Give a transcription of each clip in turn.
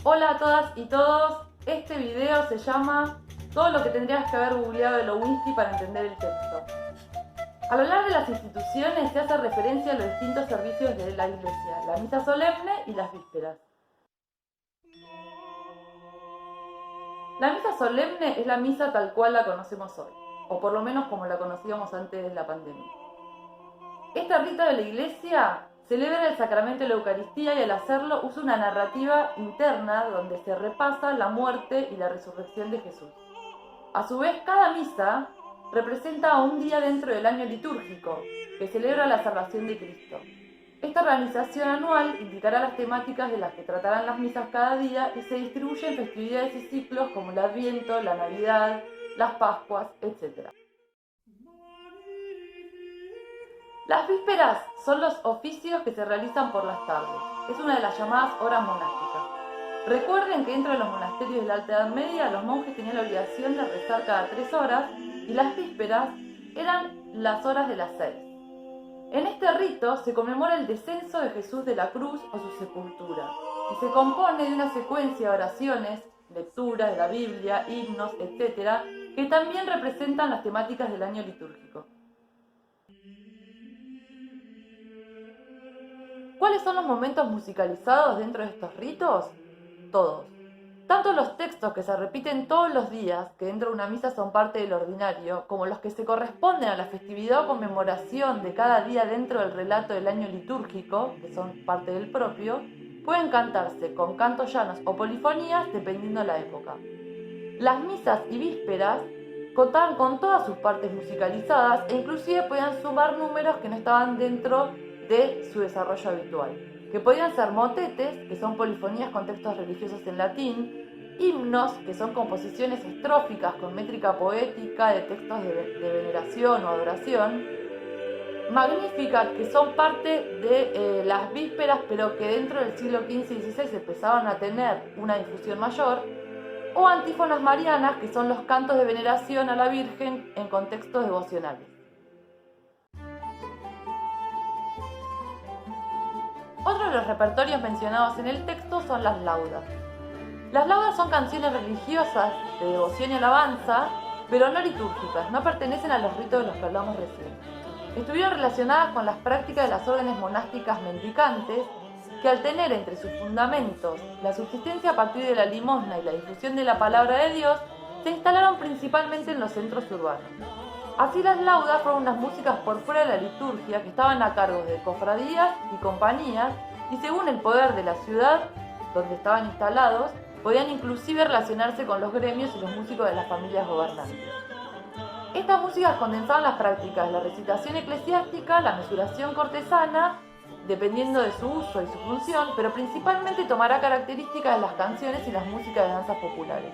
Hola a todas y todos, este video se llama Todo lo que tendrías que haber googleado de Lewinsky para entender el texto. Al hablar de las instituciones se hace referencia a los distintos servicios de la iglesia, la misa solemne y las vísperas. La misa solemne es la misa tal cual la conocemos hoy, o por lo menos como la conocíamos antes de la pandemia. Este rito de la iglesia celebra el sacramento de la Eucaristía y al hacerlo usa una narrativa interna donde se repasa la muerte y la resurrección de Jesús. A su vez, cada misa representa un día dentro del año litúrgico que celebra la salvación de Cristo. Esta organización anual indicará las temáticas de las que tratarán las misas cada día y se distribuye en festividades y ciclos como el Adviento, la Navidad, las Pascuas, etc. Las vísperas son los oficios que se realizan por las tardes. Es una de las llamadas horas monásticas. Recuerden que dentro de los monasterios de la Alta Edad Media los monjes tenían la obligación de rezar cada 3 horas y las vísperas eran las horas de las 6. En este rito se conmemora el descenso de Jesús de la cruz o su sepultura y se compone de una secuencia de oraciones, lecturas de la Biblia, himnos, etc., que también representan las temáticas del año litúrgico. ¿Cuáles son los momentos musicalizados dentro de estos ritos? Todos. Tanto los textos que se repiten todos los días, que dentro de una misa son parte del ordinario, como los que se corresponden a la festividad o conmemoración de cada día dentro del relato del año litúrgico, que son parte del propio, pueden cantarse con cantos llanos o polifonías dependiendo de la época. Las misas y vísperas contaban con todas sus partes musicalizadas e inclusive podían sumar números que no estaban dentro de su desarrollo habitual, que podían ser motetes, que son polifonías con textos religiosos en latín, himnos, que son composiciones estróficas con métrica poética de textos de veneración o adoración, magníficas, que son parte de las vísperas, pero que dentro del siglo XV y XVI empezaban a tener una difusión mayor, o antífonas marianas, que son los cantos de veneración a la Virgen en contextos devocionales. Otro de los repertorios mencionados en el texto son las laudas. Las laudas son canciones religiosas de devoción y alabanza, pero no litúrgicas, no pertenecen a los ritos de los que hablamos recién. Estuvieron relacionadas con las prácticas de las órdenes monásticas mendicantes, que al tener entre sus fundamentos la subsistencia a partir de la limosna y la difusión de la palabra de Dios, se instalaron principalmente en los centros urbanos. Así las laudas fueron unas músicas por fuera de la liturgia que estaban a cargo de cofradías y compañías y según el poder de la ciudad donde estaban instalados, podían inclusive relacionarse con los gremios y los músicos de las familias gobernantes. Estas músicas condensaban las prácticas de la recitación eclesiástica, la mesuración cortesana, dependiendo de su uso y su función, pero principalmente tomará características de las canciones y las músicas de danzas populares,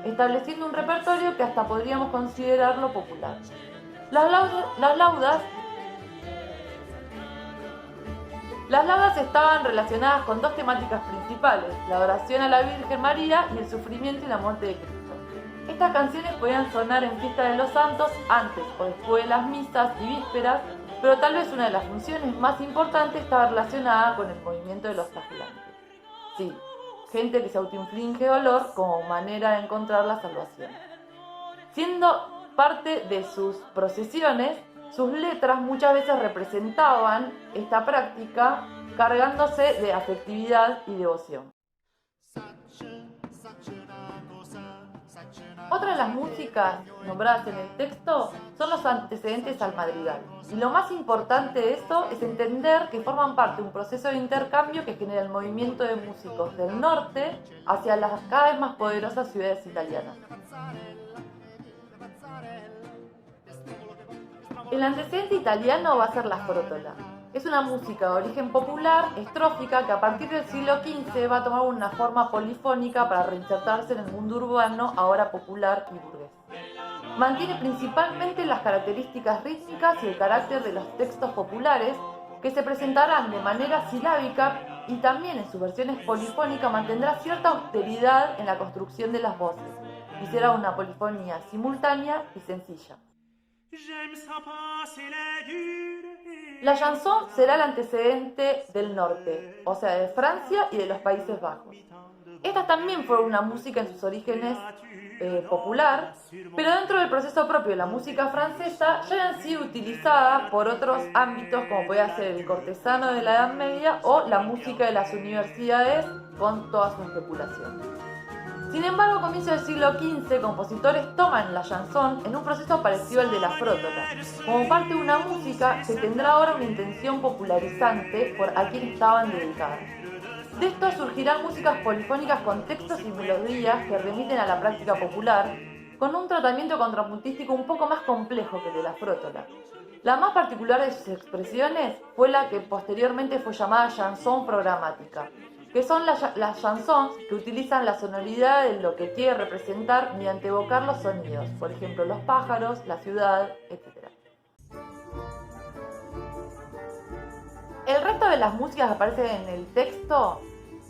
estableciendo un repertorio que hasta podríamos considerarlo popular. Las laudas estaban relacionadas con dos temáticas principales, la adoración a la Virgen María y el sufrimiento y la muerte de Cristo. Estas canciones podían sonar en Fiesta de los Santos antes o después de las misas y vísperas, pero tal vez una de las funciones más importantes estaba relacionada con el movimiento de los flagelantes. Sí, gente que se autoinflige dolor como manera de encontrar la salvación. Siendo parte de sus procesiones, sus letras muchas veces representaban esta práctica cargándose de afectividad y devoción. Otra de las músicas nombradas en el texto son los antecedentes al madrigal. Y lo más importante de esto es entender que forman parte de un proceso de intercambio que genera el movimiento de músicos del norte hacia las cada vez más poderosas ciudades italianas. El antecedente italiano va a ser la frótola. Es una música de origen popular, estrófica, que a partir del siglo XV va a tomar una forma polifónica para reinsertarse en el mundo urbano, ahora popular y burgués. Mantiene principalmente las características rítmicas y el carácter de los textos populares, que se presentarán de manera silábica y también en sus versiones polifónicas mantendrá cierta austeridad en la construcción de las voces, y será una polifonía simultánea y sencilla. La chanson será el antecedente del norte, o sea, de Francia y de los Países Bajos. Esta también fue una música en sus orígenes popular, pero dentro del proceso propio de la música francesa ya han sido utilizadas por otros ámbitos como podía ser el cortesano de la Edad Media o la música de las universidades con toda su especulación. Sin embargo, a comienzos del siglo XV, compositores toman la chanson en un proceso parecido al de la frótola, como parte de una música que tendrá ahora una intención popularizante por a quien estaban dedicadas. De esto surgirán músicas polifónicas con textos y melodías que remiten a la práctica popular, con un tratamiento contrapuntístico un poco más complejo que el de la frótola. La más particular de sus expresiones fue la que posteriormente fue llamada chanson programática, que son las chansons que utilizan la sonoridad de lo que quiere representar mediante evocar los sonidos, por ejemplo los pájaros, la ciudad, etc. El resto de las músicas que aparecen en el texto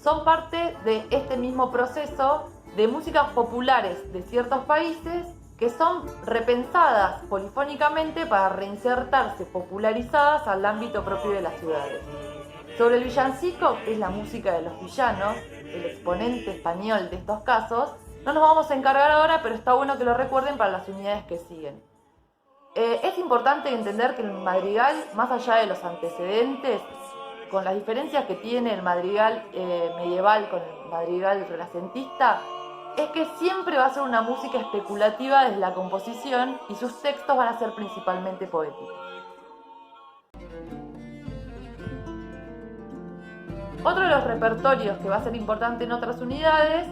son parte de este mismo proceso de músicas populares de ciertos países que son repensadas polifónicamente para reinsertarse popularizadas al ámbito propio de las ciudades. Sobre el villancico, que es la música de los villanos, el exponente español de estos casos, no nos vamos a encargar ahora, pero está bueno que lo recuerden para las unidades que siguen. Es importante entender que el madrigal, más allá de los antecedentes, con las diferencias que tiene el madrigal medieval con el madrigal renacentista, es que siempre va a ser una música especulativa desde la composición y sus textos van a ser principalmente poéticos. Otro de los repertorios que va a ser importante en otras unidades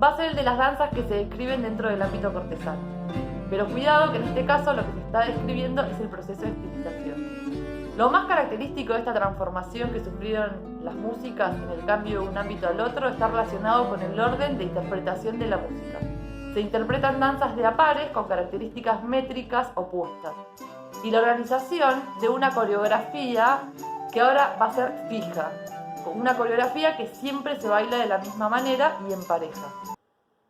va a ser el de las danzas que se describen dentro del ámbito cortesano. Pero cuidado que en este caso lo que se está describiendo es el proceso de estilización. Lo más característico de esta transformación que sufrieron las músicas en el cambio de un ámbito al otro está relacionado con el orden de interpretación de la música. Se interpretan danzas de a pares con características métricas opuestas y la organización de una coreografía que ahora va a ser fija, con una coreografía que siempre se baila de la misma manera y en pareja.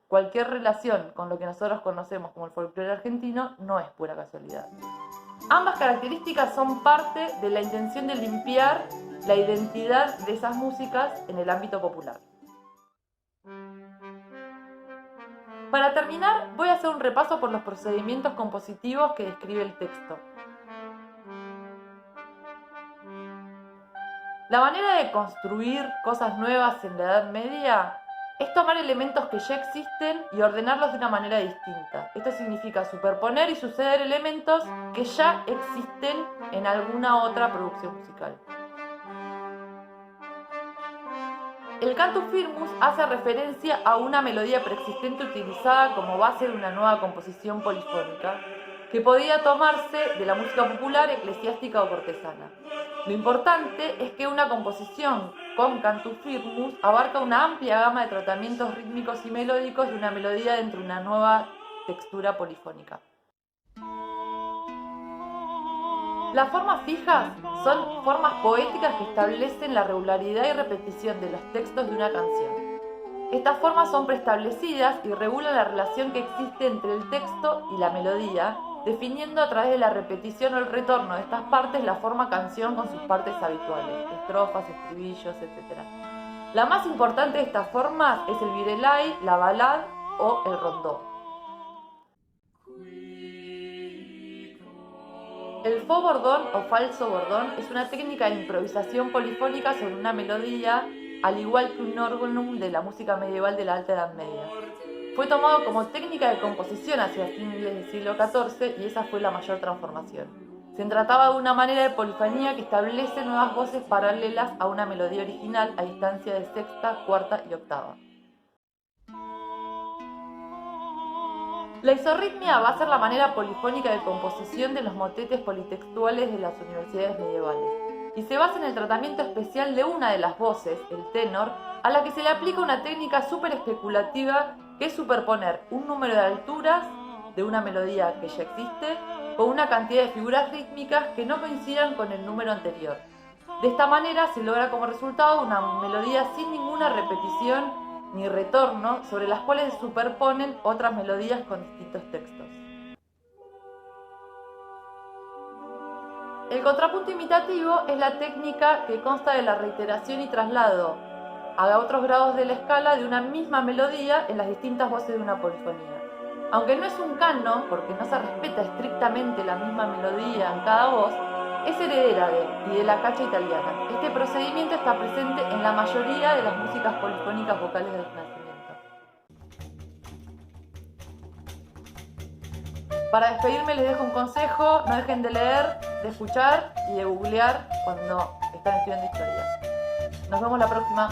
Cualquier relación con lo que nosotros conocemos como el folclore argentino no es pura casualidad. Ambas características son parte de la intención de limpiar la identidad de esas músicas en el ámbito popular. Para terminar, voy a hacer un repaso por los procedimientos compositivos que describe el texto. La manera de construir cosas nuevas en la Edad Media es tomar elementos que ya existen y ordenarlos de una manera distinta. Esto significa superponer y suceder elementos que ya existen en alguna otra producción musical. El cantus firmus hace referencia a una melodía preexistente utilizada como base de una nueva composición polifónica que podía tomarse de la música popular, eclesiástica o cortesana. Lo importante es que una composición con cantus firmus abarca una amplia gama de tratamientos rítmicos y melódicos de una melodía dentro de una nueva textura polifónica. Las formas fijas son formas poéticas que establecen la regularidad y repetición de los textos de una canción. Estas formas son preestablecidas y regulan la relación que existe entre el texto y la melodía, definiendo a través de la repetición o el retorno de estas partes la forma canción con sus partes habituales, estrofas, estribillos, etc. La más importante de estas formas es el virelai, la balade o el rondó. El faux bordón o falso bordón es una técnica de improvisación polifónica sobre una melodía, al igual que un organum de la música medieval de la Alta Edad Media. Fue tomado como técnica de composición hacia fines del siglo XIV y esa fue la mayor transformación. Se trataba de una manera de polifonía que establece nuevas voces paralelas a una melodía original a distancia de sexta, cuarta y octava. La isorritmia va a ser la manera polifónica de composición de los motetes politextuales de las universidades medievales y se basa en el tratamiento especial de una de las voces, el tenor, a la que se le aplica una técnica súper especulativa que es superponer un número de alturas de una melodía que ya existe con una cantidad de figuras rítmicas que no coincidan con el número anterior. De esta manera se logra como resultado una melodía sin ninguna repetición ni retorno, sobre las cuales se superponen otras melodías con distintos textos. El contrapunto imitativo es la técnica que consta de la reiteración y traslado a otros grados de la escala de una misma melodía en las distintas voces de una polifonía. Aunque no es un canon, porque no se respeta estrictamente la misma melodía en cada voz, es heredera de la cacha italiana. Este procedimiento está presente en la mayoría de las músicas polifónicas vocales del Renacimiento. Para despedirme les dejo un consejo: no dejen de leer, de escuchar y de googlear cuando están estudiando historia. Nos vemos la próxima.